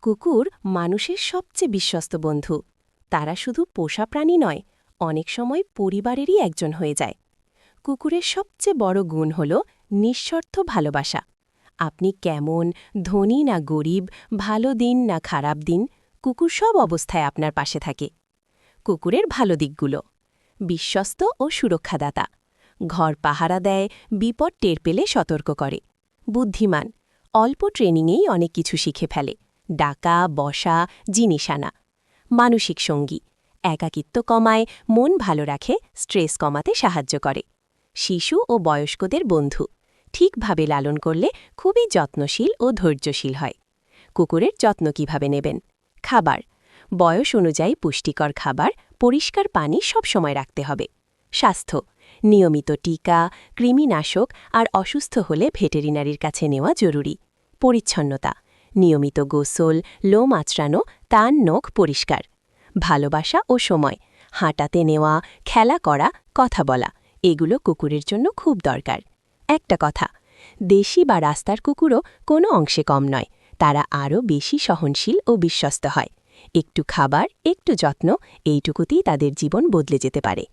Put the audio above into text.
কুকুর মানুষের সবচেয়ে বিশ্বস্ত বন্ধু। তারা শুধু পোষা প্রাণী নয়, অনেক সময় পরিবারেরই একজন হয়ে যায়। কুকুরের সবচেয়ে বড় গুণ হল নিঃস্বার্থ ভালোবাসা। আপনি কেমন, ধনী না গরিব, ভালো দিন না খারাপ দিন, কুকুর সব অবস্থায় আপনার পাশে থাকে। কুকুরের ভালো দিকগুলো: বিশ্বস্ত ও সুরক্ষাদাতা, ঘর পাহারা দেয়, বিপদ টের পেলে সতর্ক করে। বুদ্ধিমান, অল্প ট্রেনিংয়েই অনেক কিছু শিখে ফেলে, ডাকা, বসা, জিনিস আনা। মানসিক সঙ্গী, একাকিত্ব কমায়, মন ভালো রাখে, স্ট্রেস কমাতে সাহায্য করে। শিশু ও বয়স্কদের বন্ধু, ঠিকভাবে লালন করলে খুবই যত্নশীল ও ধৈর্যশীল হয়। কুকুরের যত্ন কিভাবে নেবেন? খাবার, বয়স অনুযায়ী পুষ্টিকর খাবার, পরিষ্কার পানি সবসময় রাখতে হবে। স্বাস্থ্য, নিয়মিত টিকা, কৃমিনাশক আর অসুস্থ হলে ভেটেরিনারির কাছে নেওয়া জরুরি। পরিচ্ছন্নতা, নিয়মিত গোসল, লোম আঁচড়ানো, কান নখ পরিষ্কার। ভালোবাসা ও সময়, হাঁটাতে নেওয়া, খেলা করা, কথা বলা, এগুলো কুকুরের জন্য খুব দরকার। একটা কথা, দেশি বা রাস্তার কুকুরও কোনো অংশে কম নয়, তারা আরও বেশি সহনশীল ও বিশ্বস্ত হয়। একটু খাবার, একটু যত্ন, এইটুকুতেই তাদের জীবন বদলে যেতে পারে।